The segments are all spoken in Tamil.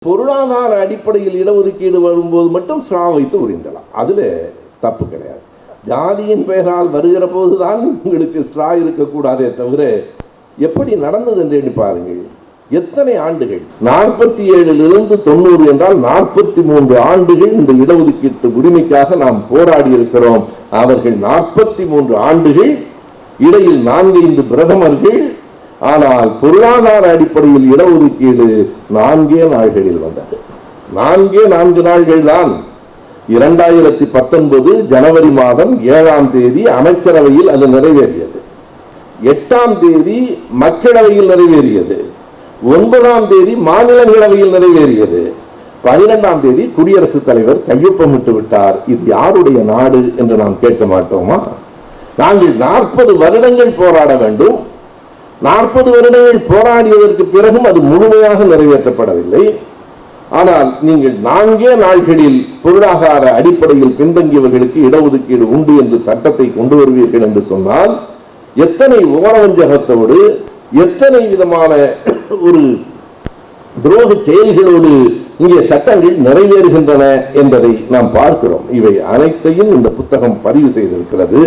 பொருளாதார அடிப்படையில் இடஒதுக்கீடு வரும்போது மட்டும் ஸ்ரா வைத்து உரிந்தலாம், அதில் தப்பு கிடையாது. ஜாதியின் பெயரால் வருகிற போதுதான் உங்களுக்கு ஸ்ரா இருக்கக்கூடாதே தவிர எப்படி நடந்தது என்று எண்ணி பாருங்கள். எத்தனை ஆண்டுகள், 47 90 என்றால் 43 ஆண்டுகள் இந்த இடஒதுக்கீட்டு உரிமைக்காக நாம் போராடி இருக்கிறோம். அவர்கள் 43 ஆண்டுகள், இடையில் 4-5 பிரதமர்கள். ஆனால் பொருளாதார அடிப்படையில் இடஒதுக்கீடு 4 நாள்களில் வந்தது. 4 நாள்கள் தான். 2019 ஜனவரி மாதம் 7ஆம் தேதி அமைச்சரவையில் அது நிறைவேறியது. 8ஆம் தேதி மக்களவையில் நிறைவேறியது. 9ஆம் தேதி மாநிலங்களவையில் நிறைவேறியது. 12ஆம் தேதி குடியரசுத் தலைவர் கையொப்பமிட்டு விட்டார். இது யாருடைய நாடு என்று நாம் கேட்க மாட்டோமா? நாங்கள் 40 வருடங்கள் போராட வேண்டும். 40 வருடங்கள் போராடியதற்கு பிறகும் அது முழுமையாக நிறைவேற்றப்படவில்லை. ஆனால் நீங்கள் 4 நாள்களில் பொருளாதார அடிப்படையில் பின்தங்கியவர்களுக்கு இடஒதுக்கீடு உண்டு என்று சட்டத்தை கொண்டு வருவீர்கள் என்று சொன்னால் எத்தனை ஓரவஞ்சகத்தோடு, எத்தனை விதமான ஒரு துரோக செயல்களோடு இங்கே சட்டங்கள் நிறைவேறுகின்றன என்பதை நாம் பார்க்கிறோம். இவை அனைத்தையும் இந்த புத்தகம் பதிவு செய்திருக்கிறது.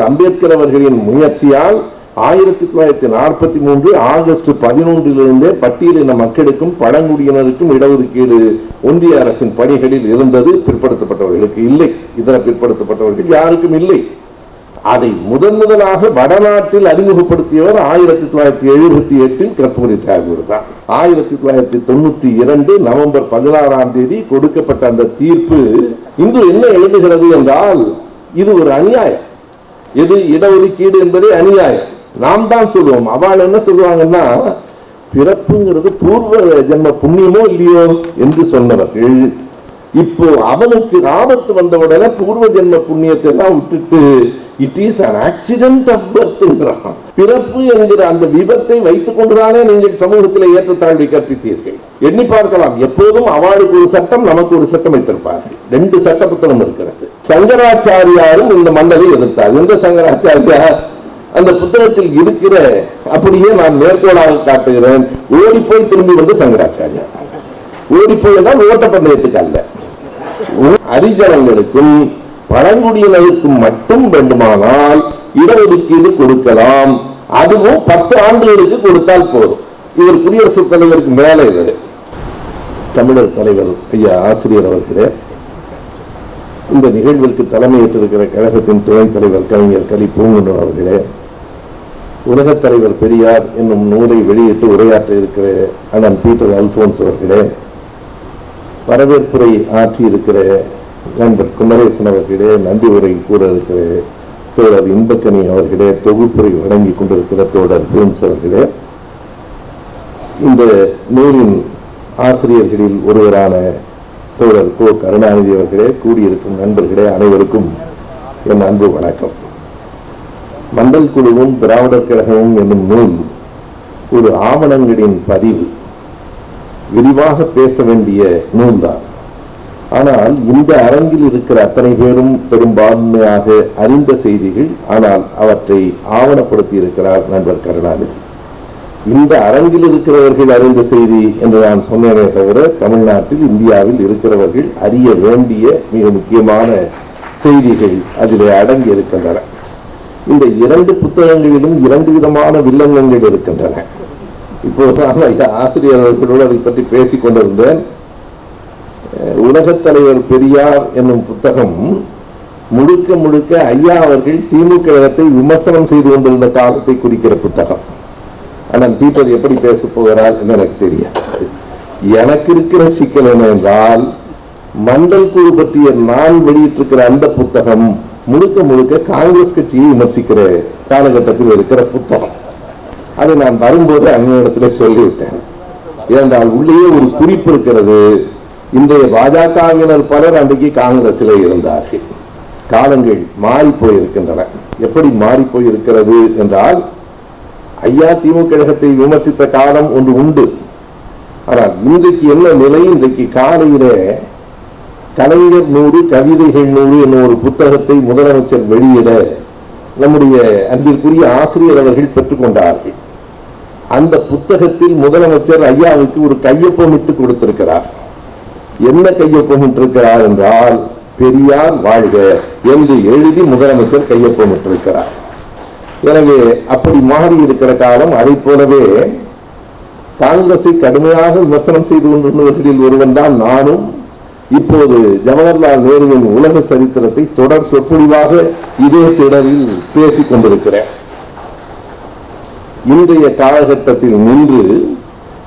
அம்பேத்கர் அவர்களின் முயற்சியால் 1943 ஆகஸ்ட் 11 பட்டியலின மக்களுக்கும் பழங்குடியினருக்கும் இடஒதுக்கீடு ஒன்றிய அரசின் பணிகளில் இருந்தது. பிற்படுத்தப்பட்டவர்களுக்கு இல்லை. இதர பிற்படுத்தப்பட்டவர்கள் யாருக்கும் இல்லை. அதை முதலாக வடநாட்டில் அறிமுகப்படுத்தியவர் 1978 கற்பூரி தாகூர் தான். 1992 நவம்பர் 16ஆம் தேதி கொடுக்கப்பட்ட அந்த தீர்ப்பு இன்று என்ன எழுதுகிறது என்றால், இது ஒரு அநியாயம். எது இடஒதுக்கீடு என்பதே அநியாயம். நாம் தான் சொல்லுவோம். அவள் என்ன சொல்லுவாங்கன்னா, பிறப்புங்கிறது பூர்வ ஜென்ம புண்ணியமோ இல்லையோ என்று சொன்னவர்கள் இப்போ அவனுக்கு ஆபத்து வந்தவுடனே பூர்வ ஜென்ம புண்ணியத்தை எல்லாம் விட்டுட்டு it is an accident of birth என்கிறான். பிறப்பு என்கிற அந்த விபத்தை வைத்துக் கொண்டுதானே நீங்கள் சமூகத்தில் ஏற்றத்தாழ்வை கற்பித்தீர்கள். எண்ணி பார்க்கலாம். எப்போதும் அவளுக்கு ஒரு சட்டம், நமக்கு ஒரு சட்டம் வைத்திருப்பார்கள். 2 சட்ட புத்தகம் இருக்கிறது. சங்கராச்சாரியாரும் இந்த மண்டலை எதிர்த்தார். எந்த சங்கராச்சாரியார்? அந்த புத்தகத்தில் இருக்கிற, அப்படியே நான் மேற்கோளாக காட்டுகிறேன், ஓடி போய் திரும்பி வந்து சங்கராச்சாரியார். ஓடி போய் என்றால் ஓட்டப்பந்தயத்துக்கு அல்ல, ஹரிஜனங்களுக்கும் பழங்குடியினருக்கும் மட்டும் வேண்டுமானால் இடஒதுக்கீடு கொடுக்கலாம். அதுவும் 10 ஆண்டுகளுக்கு கொடுத்தால் போதும். இவர் குடியரசுத் தலைவருக்கு மேலே இவர் தமிழர் தலைவர் ஐயா ஆசிரியர் அவர்களே, இந்த நிகழ்விற்கு தலைமையேற்றிருக்கிற கழகத்தின் துணைத் தலைவர் கவிஞர் கலி பூங்குன்றன் அவர்களே, உலகத் தலைவர் பெரியார் என்னும் நூலை வெளியிட்டு உரையாற்ற இருக்கிற அண்ணன் பீட்டர் அல்போன்ஸ் அவர்களே, வரவேற்புரை ஆற்றி இருக்கிற நண்பர் குமரேசன் அவர்களே, நன்றி உரை கூற இருக்கிற தோழர் இன்பக்கனி அவர்களே, தொகுப்புரை வழங்கி கொண்டிருக்கிற தோழர் பிரின்ஸ் அவர்களே, இந்த நூலின் ஆசிரியர்களில் ஒருவரான தோழர் கோ கருணாநிதி அவர்களே, கூடியிருக்கும் நண்பர்களே, அனைவருக்கும் என் அன்பு வணக்கம். மண்டல் குழுவும் திராவிடர் கழகமும் என்னும் நூல் ஒரு ஆவணங்களின் பதிவு. விரிவாக பேச வேண்டிய நூல்தான். ஆனால் இந்த அரங்கில் இருக்கிற அத்தனை பேரும் பெரும்பான்மையாக அறிந்த செய்திகள். ஆனால் அவற்றை ஆவணப்படுத்தி இருக்கிறார் நண்பர் கருணாநிதி. இந்த அரங்கில் இருக்கிறவர்கள் அறிந்த செய்தி என்று நான் சொன்னேனே தவிர, தமிழ்நாட்டில் இந்தியாவில் இருக்கிறவர்கள் அறிய வேண்டிய மிக முக்கியமான செய்திகள் அதிலே அடங்கி இருக்கின்றன. இந்த 2 புத்தகங்களிலும் 2 விதமான வில்லங்கங்கள் இருக்கின்றன. இப்போது ஆசிரியர் அவர்களோடு அதை பற்றி பேசிக் கொண்டிருந்தேன். உலகத் தலைவர் பெரியார் என்னும் புத்தகம் முழுக்க முழுக்க ஐயா அவர்கள் திமுக கழகத்தை விமர்சனம் செய்து கொண்டிருந்த காலத்தை குறிக்கிற புத்தகம். ஆனால் பீட்டர் எப்படி பேச போகிறார் என்று எனக்கு தெரியாது. எனக்கு இருக்கிற சிக்கல் என்னவென்றால், மண்டல் குழு பற்றிய நான் வெளியிட்டிருக்கிற அந்த புத்தகம் முழுக்க முழுக்க காங்கிரஸ் கட்சியை விமர்சிக்கிற காலகட்டத்தில் இருக்கிற புத்தகம். அதை நான் வரும்போது அந்நிடத்தில் சொல்லிவிட்டேன். ஏனென்றால் உள்ளே ஒரு குறிப்பு இருக்கிறது. இன்றைய பாஜகவினர் பலர் அன்றைக்கு காங்கிரஸில் இருந்தார்கள். காலங்கள் மாறி போயிருக்கின்றன. எப்படி மாறி போயிருக்கிறது என்றால், ஐயா திமுக கழகத்தை விமர்சித்த காலம் ஒன்று உண்டு. ஆனால் இன்றைக்கு என்ன நிலை? இன்றைக்கு காலையில கலைஞர் 100 கவிதைகள் 100 என்னும் ஒரு புத்தகத்தை முதலமைச்சர் வெளியிட நம்முடைய அன்பிற்குரிய ஆசிரியர் அவர்கள் பெற்றுக்கொண்டார்கள். அந்த புத்தகத்தில் முதலமைச்சர் ஐயாவுக்கு ஒரு கையொப்பமிட்டு கொடுத்திருக்கிறார். என்ன கையொப்பமிட்டிருக்கிறார் என்றால் பெரியார் வாழ்க என்று எழுதி முதலமைச்சர் கையொப்பமிட்டிருக்கிறார். எனவே அப்படி மாறி இருக்கிற காலம். அதை போலவே காங்கிரஸை கடுமையாக விமர்சனம் செய்து கொண்டிருந்தவர்களில் ஒருவன் தான் நானும். இப்போது ஜவஹர்லால் நேருவின் உலக சரித்திரத்தை தொடர் சொற்பொழிவாக இதே திடலில் பேசிக் கொண்டிருக்கிறேன். இன்றைய காலகட்டத்தில் நின்று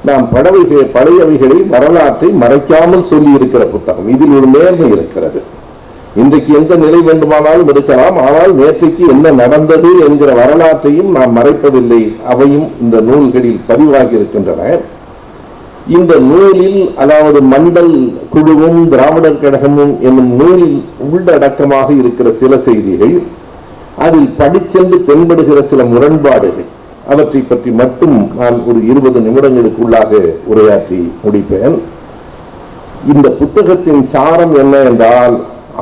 நாம் பழையவைகளை வரலாற்றை மறைக்காமல் சொல்லி இருக்கிற புத்தகம். இதில் ஒரு நேர்மை இருக்கிறது. இன்றைக்கு எந்த நிலை வேண்டுமானாலும் இருக்கலாம், ஆனால் நேற்றைக்கு என்ன நடந்தது என்கிற வரலாற்றையும் நாம் மறைப்பதில்லை. அவையும் இந்த நூல்களில் பதிவாகி இருக்கின்றன. இந்த நூலில், அதாவது மண்டல் குழுவும் திராவிடர் கழகமும் என்னும் நூலில் உள்ளடக்கமாக இருக்கிற சில செய்திகள், அதில் படிச்சென்று தென்படுகிற சில முரண்பாடுகள், அவற்றை பற்றி மட்டும் நான் ஒரு 20 நிமிடங்களுக்குள்ளாக உரையாற்றி முடிப்பேன். இந்த புத்தகத்தின் சாரம் என்ன என்றால்,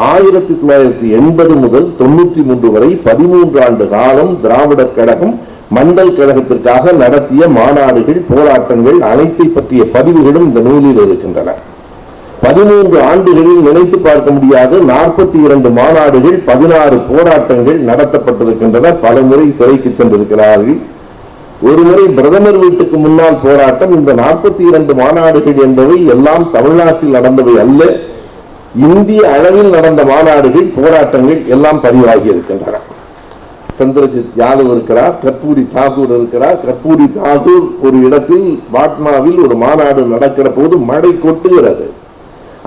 1980 முதல் 93 வரை 13 ஆண்டு காலம் திராவிடர் கழகம் மண்டல் கழகத்திற்காக நடத்திய மாநாடுகள், போராட்டங்கள் அனைத்தை பற்றிய பதிவுகளும் இந்த நூலில் இருக்கின்றன. 13 ஆண்டுகளில் நினைத்து பார்க்க முடியாத 42 மாநாடுகள், 16 போராட்டங்கள் நடத்தப்பட்டிருக்கின்றன. பல முறை சிறைக்கு சென்றிருக்கிறார்கள். ஒரு முறை பிரதமர் வீட்டுக்கு முன்னால் போராட்டம். இந்த 42 மாநாடுகள் என்பவை எல்லாம் தமிழ்நாட்டில் நடந்தவை அல்ல, இந்திய அளவில் நடந்த மாநாடுகள், போராட்டங்கள் எல்லாம் பதிவாகி இருக்கின்றன. சந்திரஜித் யாதவ் இருக்கிறார், கற்பூரி தாகூர் இருக்கிறார். கற்பூரி தாகூர் ஒரு இடத்தில் பாட்னாவில் ஒரு மாநாடு நடக்கிற போது மழை கொட்டுகிறது.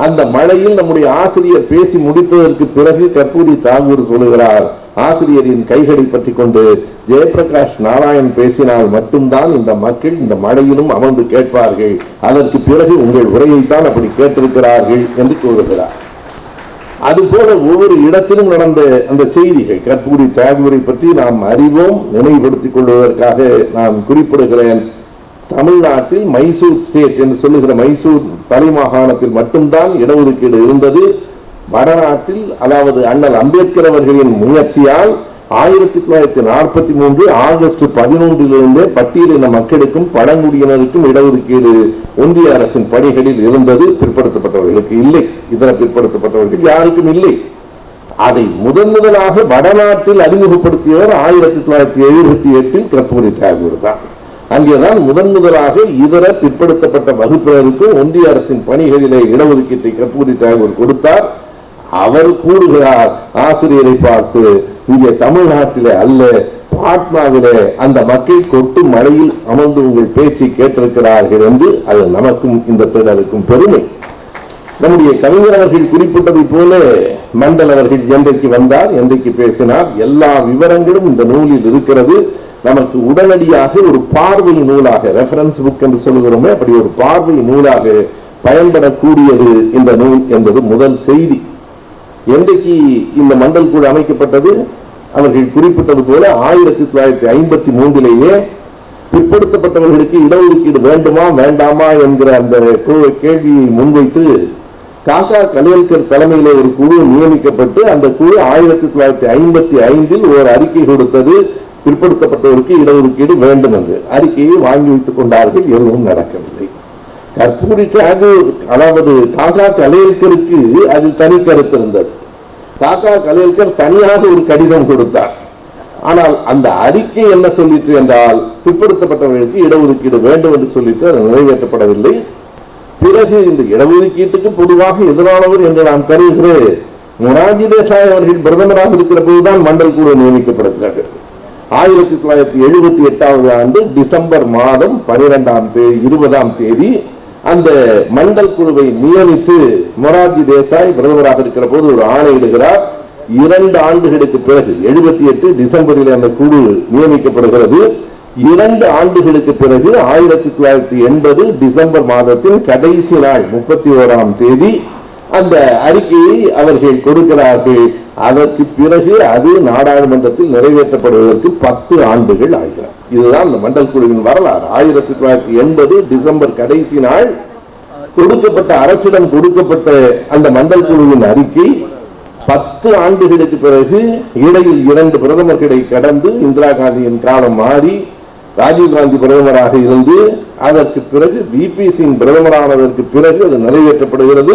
அந்த மழையில் நம்முடைய ஆசிரியர் பேசி முடித்ததற்கு பிறகு கற்பூரி தாகூர் சொல்லுகிறார், ஆசிரியரின் கைகளை பற்றி கொண்டு, ஜெயபிரகாஷ் நாராயண் பேசினால் மட்டும்தான் இந்த மக்கள் இந்த மழையிலும் அமர்ந்து கேட்பார்கள், அதற்கு பிறகு உங்கள் உரையைத்தான் அப்படி கேட்டிருக்கிறார்கள் என்று கூறுகிறார். அதுபோல ஒவ்வொரு இடத்திலும் நடந்த அந்த செய்திகள், கற்பூரி தாகூரை பற்றி நாம் அறிவோம். நினைவுபடுத்திக் கொள்வதற்காக நான் குறிப்பிடுகிறேன். தமிழ்நாட்டில் மைசூர் ஸ்டேட் என்று சொல்லுகிற மைசூர் தலைமாகாணத்தில் மட்டும்தான் இடஒதுக்கீடு இருந்தது. வடநாட்டில், அதாவது அண்ணல் அம்பேத்கர் அவர்களின் முயற்சியால் 1943 ஆகஸ்ட் 11 பட்டியலின மக்களுக்கும் பழங்குடியினருக்கும் இடஒதுக்கீடு ஒன்றிய அரசின் பணிகளில் இருந்தது. பிற்படுத்தப்பட்டவர்களுக்கு இல்லை, இதர பிற்படுத்தப்பட்டவர்கள் யாருக்கும் இல்லை. அதை முதலாக வடநாட்டில் அறிமுகப்படுத்தியவர் 1978 கற்பூரி தாகூர் தான். அங்கேதான் முதலாக இதர பிற்படுத்தப்பட்ட வகுப்பினருக்கும் ஒன்றிய அரசின் பணிகளிலே இடஒதுக்கீட்டை கற்பூரி தாகூர் கொடுத்தார். அவர் கூறுகிறார் ஆசிரியரை பார்த்து, இங்கே தமிழ்நாட்டிலே அல்ல, பாட்னாவிலே அந்த மக்கள் கொட்டு மழையில் அமர்ந்து உங்கள் பேச்சை கேட்டிருக்கிறார்கள் என்று. அது நமக்கும் இந்த தேடலுக்கும் பெருமை. நம்முடைய கவிஞர் அவர்கள் குறிப்பிட்டதை போல மண்டல் அவர்கள் என்றைக்கு வந்தார், என்றைக்கு பேசினார், எல்லா விவரங்களும் இந்த நூலில் இருக்கிறது. நமக்கு உடனடியாக ஒரு பார்வை நூலாக, ரெஃபரன்ஸ் புக் என்று சொல்லுகிறோமே, அப்படி ஒரு பார்வை நூலாக பயன்படக்கூடியது இந்த நூல் என்பது முதல் செய்தி. என்றைக்கு இந்த மண்டல் குழு அமைக்கப்பட்டது, அவர்கள் குறிப்பிட்டது போல 1953 பிற்படுத்தப்பட்டவர்களுக்கு இடஒதுக்கீடு வேண்டுமா வேண்டாமா என்கிற அந்த கேள்வியை முன்வைத்து காக்கா கலேல்கர் தலைமையிலே ஒரு குழு நியமிக்கப்பட்டு, அந்த குழு 1955 ஒரு அறிக்கை கொடுத்தது, பிற்படுத்தப்பட்டவருக்கு இடஒதுக்கீடு வேண்டும் என்று. அறிக்கையை வாங்கி வைத்துக் கொண்டார்கள், எதுவும் நடக்கவில்லை. கற்பூரி தாகூர், அதாவது காக்கா கலேல்கருக்கு அதில் தனி கருத்து இருந்தது. காக்கா கலேல்கர் தனியாக ஒரு கடிதம் கொடுத்தார். ஆனால் அந்த அறிக்கை என்ன சொல்லிட்டு என்றால், பிற்படுத்தப்பட்டவர்களுக்கு இடஒதுக்கீடு வேண்டும் என்று சொல்லிட்டு அது நிறைவேற்றப்படவில்லை. பிறகு இந்த இடஒதுக்கீட்டுக்கு பொதுவாக எதிரானவர் என்று நான் கருதுகிறேன். மொரார்ஜி தேசாய் அவர்கள் பிரதமராக இருக்கிற போதுதான் மண்டல் குழு நியமிக்கப்படுகிறது. 1978 ஆண்டு டிசம்பர் மாதம் 20ஆம் தேதி அந்த மண்டல் குழுவை நியமித்து மொரார்ஜி தேசாய் பிரதமராக இருக்கிற போது ஒரு ஆணையிடுகிறார். 2 ஆண்டுகளுக்கு பிறகு 78 டிசம்பரில் அந்த குழு நியமிக்கப்படுகிறது. 2 ஆண்டுகளுக்கு பிறகு 1980 டிசம்பர் மாதத்தின் கடைசி நாள் 31ஆம் தேதி அந்த அறிக்கையை அவர்கள் கொடுக்கிறார்கள். அதற்கு பிறகு அது நாடாளுமன்றத்தில் நிறைவேற்றப்படுவதற்கு 10 ஆண்டுகள் ஆகிறது. இதுதான் இந்த மண்டல் குழுவின் வரலாறு. 1980 டிசம்பர் கடைசி நாள் கொடுக்கப்பட்ட, அரசிடம் கொடுக்கப்பட்ட அந்த மண்டல் குழுவின் அறிக்கை 10 ஆண்டுகளுக்கு பிறகு, இடையில் 2 பிரதமர்களை கடந்து இந்திரா காந்தியின் காலம் மாறி ராஜீவ்காந்தி பிரதமராக இருந்து அதற்கு பிறகு விபி சிங் பிரதமரானதற்கு பிறகு அது நிறைவேற்றப்படுகிறது.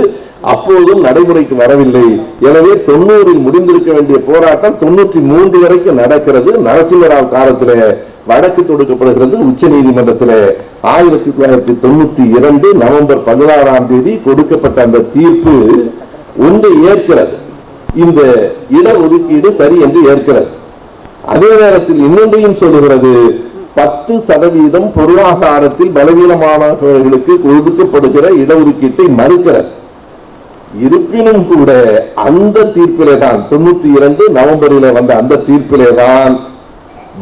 அப்போதும் நடைமுறைக்கு வரவில்லை. எனவே 90 முடிந்திருக்க வேண்டிய போராட்டம் 93 வரைக்கும் நடக்கிறது. நரசிம்மராவ் காலத்தில் வழக்கு தொடுக்கப்படுகிறது உச்ச நீதிமன்றத்தில். 1992 நவம்பர் 16ஆம் தேதி கொடுக்கப்பட்ட அந்த தீர்ப்பு ஒன்று ஏற்கிறது, இந்த இடஒதுக்கீடு சரி என்று ஏற்கிறது. அதே நேரத்தில் இன்னொன்றையும் சொல்லுகிறது, 10% பொருளாதாரத்தில் பலவீனமானவர்களுக்கு ஒதுக்கப்படுகிற இடஒதுக்கீட்டை மறுக்கிறது. இருப்பினும் கூட அந்த தீர்ப்பிலே தான் 92 நவம்பரில் வந்த அந்த தீர்ப்பிலே தான்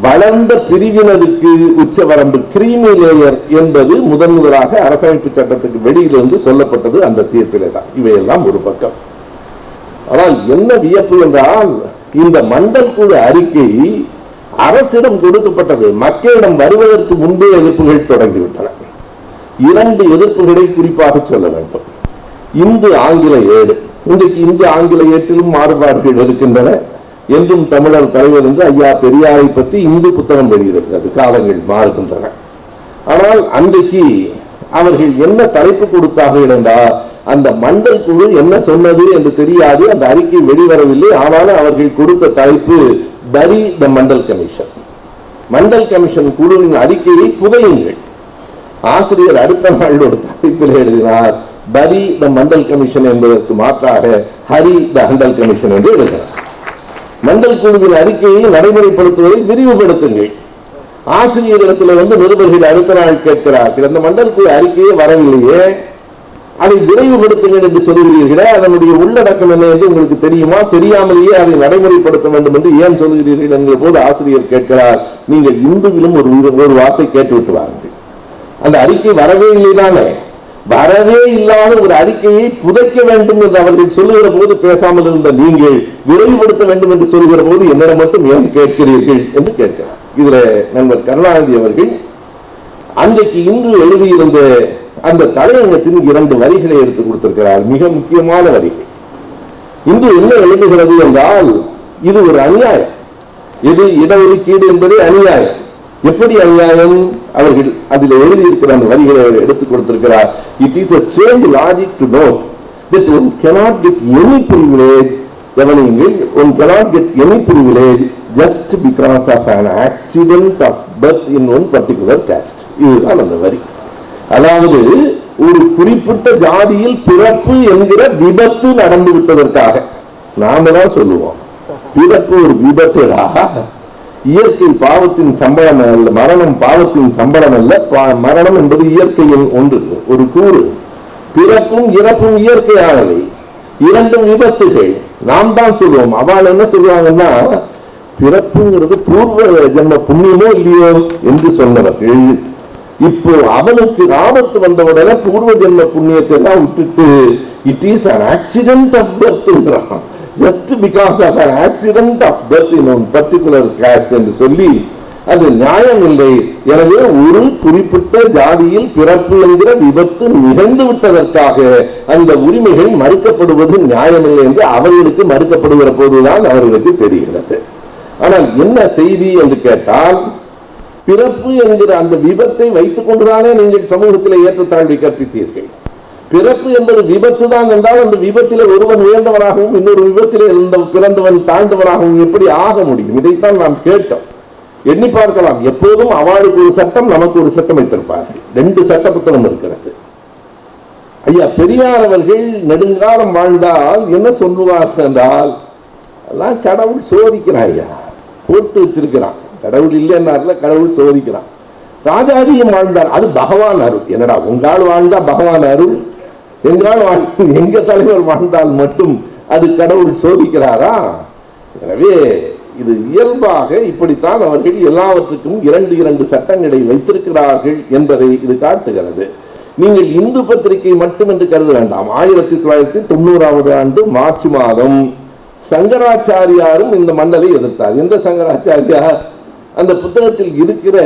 வளர்ந்த பிரிவினருக்கு உச்சவரம்பு கிரீமி லேயர் என்பது முதலாக அரசமைப்பு சட்டத்துக்கு வெளியிலிருந்து சொல்லப்பட்டது அந்த தீர்ப்பிலே தான். இவையெல்லாம் ஒரு பக்கம். ஆனால் என்ன வியப்பு என்றால், இந்த மண்டல் குழு அறிக்கை அரசிடம் கொடுக்கப்பட்டது. மக்களிடம் வருவதற்கு முன்பே எதிர்ப்புகள் தொடங்கிவிட்டன. 2 எதிர்ப்புகளை குறிப்பாக சொல்ல வேண்டும். இந்து ஆங்கில ஏடு, இன்றைக்கு இந்து ஆங்கில ஏட்டிலும் மாறுபாடுகள் இருக்கின்றன. என்றும் தமிழர் தலைவர் என்று ஐயா பெரியாரை பற்றி இந்து புத்தகம் வெளியிடுகிறது. காலங்கள் மாறுகின்றன. ஆனால் அன்றைக்கு அவர்கள் என்ன தலைப்பு கொடுத்தார்கள் என்றால், அந்த மண்டல் குழு என்ன சொன்னது என்று தெரியாது, அந்த அறிக்கை வெளிவரவில்லை. ஆனாலும் அவர்கள் கொடுத்த தலைப்பு பரி த மண்டல் கமிஷன். மண்டல் கமிஷன் குழுவின் அறிக்கையை புதையுங்கள். ஆசிரியர் அடுத்த நாள் ஒரு தலைப்பில் எழுதினார், பரி த மண்டல் கமிஷன் என்பதற்கு மாற்றாக ஹரி த ஹண்டல் கமிஷன் என்று எழுதினார். மண்டல் குழுவின் அறிக்கையை நடைமுறைப்படுத்துவதை விரிவுபடுத்துங்கள். ஆசிரியர்களிடத்தில் நிருபர்கள் அடுத்த நாள் கேட்கிறார்கள், அந்த மண்டல் குழு அறிக்கையே வரவில்லையே, அதை விரைவுபடுத்துங்கள் என்று சொல்லுகிறீர்களே, அதனுடைய உள்ளடக்கம் என்ன என்று உங்களுக்கு தெரியுமா? தெரியாமலேயே அதை நடைமுறைப்படுத்த வேண்டும் என்று ஏன் சொல்லுகிறீர்கள் என்கிற போது ஆசிரியர் கேட்கிறார், நீங்கள் இந்துவிலும் ஒரு வார்த்தை கேட்டுவிட்டு வாருங்கள். அந்த அறிக்கை வரவே இல்லைதானே? வரவே இல்லாத ஒரு அறிக்கையை புதைக்க வேண்டும் என்று அவர்கள் சொல்லுகிற போது பேசாமல் இருந்த நீங்கள் விரைவுபடுத்த வேண்டும் என்று சொல்லுகிற போது என்னிடம் மட்டும் ஏன் கேட்கிறீர்கள் என்று கேட்கிறார். இதுல நண்பர் கருணாநிதி அவர்கள் அன்றைக்கு இன்று எழுதியிருந்த அந்த தலையங்கத்தின் 2 வரிகளை எடுத்துக் கொடுத்திருக்கிறார். மிக முக்கியமான வரிகள். இன்று என்ன எழுதுகிறது என்றால், இது ஒரு அநியாயம். இது இடஒதுக்கீடு என்பதே அநியாயம். எப்படி அநியாயம்? அவர்கள் அதில் எழுதியிருக்கிற அந்த வரிகளை எடுத்துக் கொடுத்திருக்கிறார். It is a strange logic to note that one cannot get any privilege, one cannot get any privilege just because of an accident of birth in one particular caste. இதுதான் அந்த வரி. அதாவது ஒரு குறிப்பிட்ட ஜாதியில் பிறப்பு என்கிற விபத்து நடந்து விட்டதற்காக நாம தான் சொல்லுவோம், பிறப்பு ஒரு விபத்துடா, இயற்கை பாவத்தின் சம்பளம் அல்ல, மரணம் பாவத்தின் சம்பளம் அல்ல, மரணம் என்பது இயற்கையின் ஒன்று, ஒரு கூறு. பிறப்பும் இறப்பும் இயற்கையானவை, 2 விபத்துகள். நாம் தான் சொல்லுவோம். அவள் என்ன சொல்லுவாங்கன்னா, பிறப்புங்கிறது பூர்வ ஜென்ம புண்ணியமோ இல்லையோ என்று சொன்னவர்கள் இப்போ அவனுக்கு ஆபத்து வந்தவுடனே பூர்வ ஜென்ம புண்ணியத்தை எல்லாம் விட்டுட்டு it is an accident of birth என்றான். just because of an accident of birth in one particular caste என்று சொல்லி அது நியாயம் இல்லை. எனவே ஒரு குறிப்பிட்ட ஜாதியில் பிறப்பு என்கிற விபத்து நிகழ்ந்து விட்டதற்காக அந்த உரிமைகள் மறுக்கப்படுவது நியாயமில்லை என்று அவர்களுக்கு மறுக்கப்படுகிற போதுதான் அவர்களுக்கு தெரிகிறது. ஆனால் என்ன செய்தி என்று கேட்டால், பிறப்பு என்கிற அந்த விபத்தை வைத்துக் கொண்டுதானே நீங்கள் சமூகத்தில் ஏற்றத்தாழ்வை கற்பித்தீர்கள். பிறப்பு என்பது விபத்து தான் என்றால் அந்த விபத்திலே ஒருவன் உயர்ந்தவனாகவும் இன்னொரு விபத்திலே பிறந்தவன் தாழ்ந்தவனாகவும் எப்படி ஆக முடியும்? இதைத்தான் நாம் கேட்டோம். எண்ணி பார்க்கலாம். எப்போதும் அவளுக்கு ஒரு சட்டம், நமக்கு ஒரு சட்டம் வைத்திருப்பார்கள். 2 சட்ட புத்தகம் இருக்கிறது. ஐயா பெரியார் அவர்கள் நெடுங்காலம் வாழ்ந்தால் என்ன சொல்லுவார்கள் என்றால், எல்லாம் கடவுள் சோதிக்கிறான், ஐயா போட்டு வச்சிருக்கிறான், கடவுள் இல்லைன்னார்ல, கடவுள் சோதிக்கிறான். ராஜாதியும் வாழ்ந்தார், அது பகவான் அருள். என்னடா உங்கால் வாழ்ந்தா பகவான் அருள், எங்க தலைவர் வாழ்ந்தால் மட்டும் அது கடவுள் சோதிக்கிறாரா? எனவே இது இயல்பாக இப்படித்தான் அவர்கள் எல்லாவற்றுக்கும் 2 சட்டங்களை வைத்திருக்கிறார்கள் என்பதை இது காட்டுகிறது. நீங்கள் இந்து பத்திரிகை மட்டும் என்று கருத வேண்டாம். 1990ஆவது ஆண்டு மார்ச் மாதம் சங்கராச்சாரியாரும் இந்த மண்டலை எதிர்த்தார். எந்த சங்கராச்சாரியார்? அந்த புத்தகத்தில் இருக்கிற,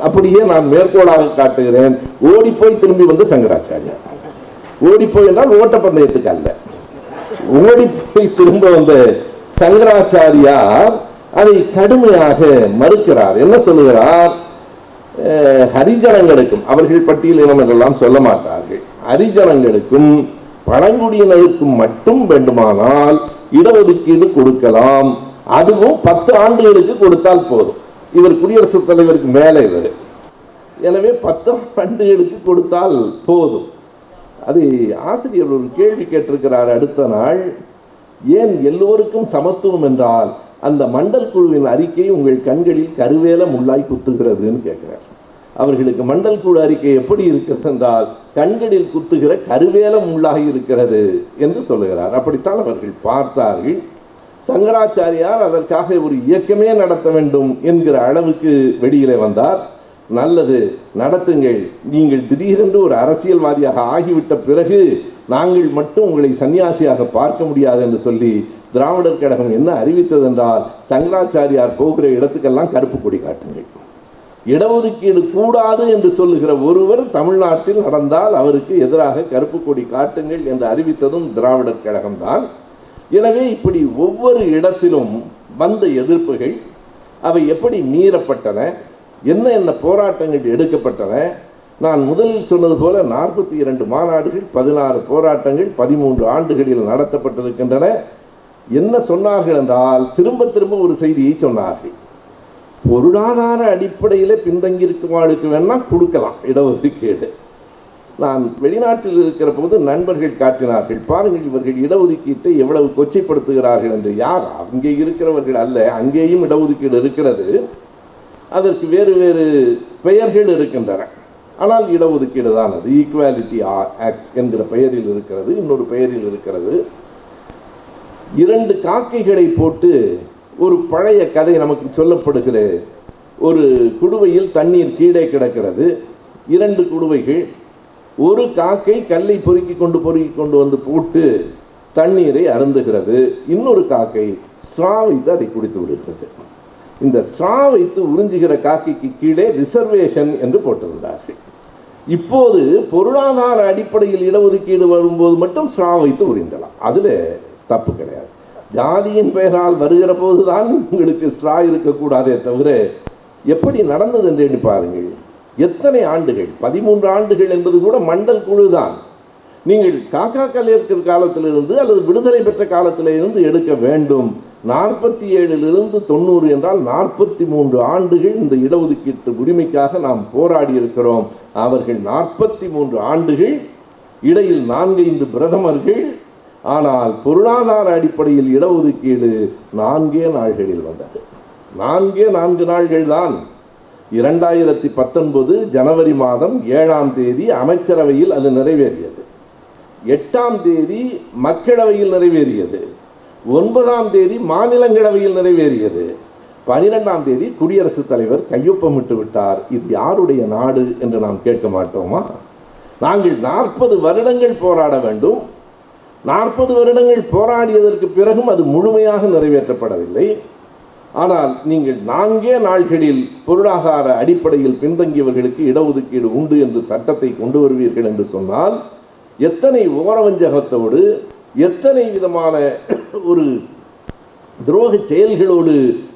அப்படியே நான் மேற்கோளாக காட்டுகிறேன், ஓடிப்போய் திரும்பி வந்து சங்கராச்சாரியார். ஓடிப்போய் என்றால் ஓட்டப்பந்தயத்துக்கு அல்ல, ஓடிப்போய் திரும்ப வந்த சங்கராச்சாரியார் அதை கடுமையாக மறுக்கிறார். என்ன சொல்லுகிறார்? ஹரிஜனங்களுக்கும், அவர்கள் பட்டியலினம் என்றெல்லாம் சொல்ல மாட்டார்கள், ஹரிஜனங்களுக்கும் பழங்குடியினருக்கும் மட்டும் வேண்டுமானால் இடஒதுக்கீடு கொடுக்கலாம். அதுவும் 10 ஆண்டுகளுக்கு கொடுத்தால் போதும். இவர் குடியரசுத் தலைவருக்கு மேலே இவர், எனவே 10 ஆண்டுகளுக்கு கொடுத்தால் போதும். அது ஆசிரியர் ஒரு கேள்வி கேட்டிருக்கிறார் அடுத்த நாள், ஏன் எல்லோருக்கும் சமத்துவம் என்றால் அந்த மண்டல் குழுவின் அறிக்கை உங்கள் கண்களில் கருவேல முள்ளாய் குத்துகிறதுன்னு கேட்கிறார். அவர்களுக்கு மண்டல் குழு அறிக்கை எப்படி இருக்கிறது என்றால் கண்களில் குத்துகிற கருவேல முள்ளாகி இருக்கிறது என்று சொல்லுகிறார். அப்படித்தான் அவர்கள் பார்த்தார்கள். சங்கராச்சாரியார் அதற்காக ஒரு இயக்கமே நடத்த வேண்டும் என்கிற அளவுக்கு வெளியிலே வந்தார். நல்லது, நடத்துங்கள், நீங்கள் திடீரென்று ஒரு அரசியல்வாதியாக ஆகிவிட்ட பிறகு நாங்கள் மட்டும் உங்களை சன்னியாசியாக பார்க்க முடியாது என்று சொல்லி திராவிடர் கழகம் என்ன அறிவித்தது என்றால், சங்கராச்சாரியார் போகிற இடத்துக்கெல்லாம் கருப்பு கொடி காட்டுங்கள். இடஒதுக்கீடு கூடாது என்று சொல்லுகிற ஒருவர் தமிழ்நாட்டில் நடந்தால் அவருக்கு எதிராக கருப்பு கொடி காட்டுங்கள் என்று அறிவித்ததும் திராவிடர் கழகம்தான். எனவே இப்படி ஒவ்வொரு இடத்திலும் வந்த எதிர்ப்புகள், அவை எப்படி மீறப்பட்டன, என்ன என்ன போராட்டங்கள் எடுக்கப்பட்டன. நான் முதலில் சொன்னது போல 42 மாநாடுகள், 16 போராட்டங்கள் 13 ஆண்டுகளில் நடத்தப்பட்டிருக்கின்றன. என்ன சொன்னார்கள் என்றால், திரும்ப திரும்ப ஒரு செய்தியை சொன்னார்கள். பொருளாதார அடிப்படையில் பின்தங்கியிருக்குமாளுக்கு வேணால் கொடுக்கலாம் இடஒதுக்கீடு. நான் வெளிநாட்டில் இருக்கிற போது நண்பர்கள் காட்டினார்கள், பாருங்கள் இவர்கள் இடஒதுக்கீட்டை எவ்வளவு கொச்சைப்படுத்துகிறார்கள் என்று. யார்? அங்கே இருக்கிறவர்கள் அல்ல, அங்கேயும் இடஒதுக்கீடு இருக்கிறது, அதற்கு வேறு வேறு பெயர்கள் இருக்கின்றன. ஆனால் இடஒதுக்கீடு தான் அது. ஈக்குவாலிட்டி ஆக்ட் என்கிற பெயரில் இருக்கிறது, இன்னொரு பெயரில் இருக்கிறது. 2 காக்கைகளை போட்டு ஒரு பழைய கதை நமக்கு சொல்லப்படுகிற, ஒரு குடுவையில் தண்ணீர் கீழே கிடக்கிறது, 2 குடுவைகள், ஒரு காக்கை கல்லை பொறுக்கி கொண்டு வந்து போட்டு தண்ணீரை அருந்துகிறது, இன்னொரு காக்கை ஸ்ட்ரா வைத்து அதை குடித்து விடுகிறது. இந்த ஸ்ட்ரா வைத்து உறிஞ்சுகிற காக்கைக்கு கீழே ரிசர்வேஷன் என்று போட்டிருந்தார்கள். இப்போது பொருளாதார அடிப்படையில் இடஒதுக்கீடு வரும்போது மட்டும் ஸ்ட்ரா வைத்து உறிஞ்சலாம், அதில் தப்பு கிடையாது. ஜாதியின் பெயரால் வருகிற போதுதான் உங்களுக்கு ஸ்ட்ரா இருக்கக்கூடாதே தவிர, எப்படி நடந்தது என்று எண்ணி பாருங்கள். எத்தனை ஆண்டுகள், 13 ஆண்டுகள் என்பது கூட மண்டல் குழு தான். நீங்கள் காக்கா கலைஞர் காலத்திலிருந்து அல்லது விடுதலை பெற்ற காலத்திலிருந்து எடுக்க வேண்டும். 47 90 என்றால் 43 ஆண்டுகள் இந்த இடஒதுக்கீட்டு உரிமைக்காக நாம் போராடி இருக்கிறோம். அவர்கள் 43 ஆண்டுகள், இடையில் 4-5 பிரதமர்கள். ஆனால் பொருளாதார அடிப்படையில் இடஒதுக்கீடு 4 நாள்களில் வந்தது. 4 நாள்கள் தான். 2019 ஜனவரி மாதம் 7ஆம் தேதி அமைச்சரவையில் அது நிறைவேறியது. 8ஆம் தேதி மக்களவையில் நிறைவேறியது. 9ஆம் தேதி மாநிலங்களவையில் நிறைவேறியது. 12ஆம் தேதி குடியரசுத் தலைவர் கையொப்பமிட்டு விட்டார். இது யாருடைய நாடு என்று நாம் கேட்க மாட்டோமா? நாங்கள் 40 வருடங்கள் போராட வேண்டும். 40 வருடங்கள் போராடியதற்கு பிறகும் அது முழுமையாக நிறைவேற்றப்படவில்லை. ஆனால் நீங்கள் 4 நாள்களில் பொருளாதார அடிப்படையில் பின்தங்கியவர்களுக்கு இடஒதுக்கீடு உண்டு என்று சட்டத்தை கொண்டு வருவீர்கள் என்று சொன்னால், எத்தனை ஓரவஞ்சகத்தோடு, எத்தனை விதமான ஒரு துரோக செயல்களோடு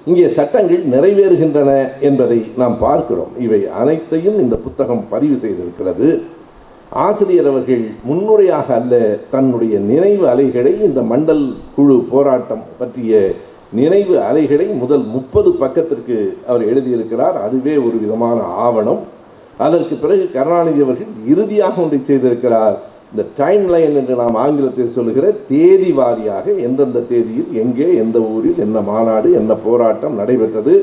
இங்கே சட்டங்கள் நிறைவேறுகின்றன என்பதை நாம் பார்க்கிறோம். இவை அனைத்தையும் இந்த புத்தகம் பதிவு செய்திருக்கிறது. ஆசிரியர் அவர்கள் முன்னுரையாக அல்ல, தன்னுடைய நினைவு அலைகளை, இந்த மண்டல் குழு போராட்டம் பற்றிய நினைவு அலைகளை முதல் 30 பக்கத்திற்கு அவர் எழுதியிருக்கிறார். அதுவே ஒரு விதமான ஆவணம். அதற்கு பிறகு கருணாநிதி அவர்கள் இறுதியாக ஒன்றை செய்திருக்கிறார். இந்த டைம் லைன் என்று நாம் ஆங்கிலத்தில் சொல்லுகிற தேதி வாரியாக எந்தெந்த தேதியில் எங்கே எந்த ஊரில் என்ன மாநாடு என்ன போராட்டம் நடைபெற்றது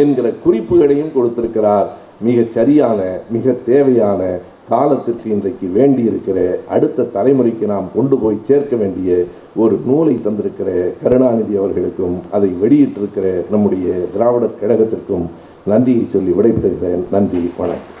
என்கிற குறிப்புகளையும் கொடுத்திருக்கிறார். மிக சரியான, மிக தேவையான, காலத்திற்கு இன்றைக்கு வேண்டியிருக்கிற, அடுத்த தலைமுறைக்கு நாம் கொண்டு போய் சேர்க்க வேண்டிய ஒரு நூலை தந்திருக்கிற கருணாநிதி அவர்களுக்கும் அதை வெளியிட்டிருக்கிற நம்முடைய திராவிடர் கழகத்திற்கும் நன்றியை சொல்லி விடைபெறுகிறேன். நன்றி, வணக்கம்.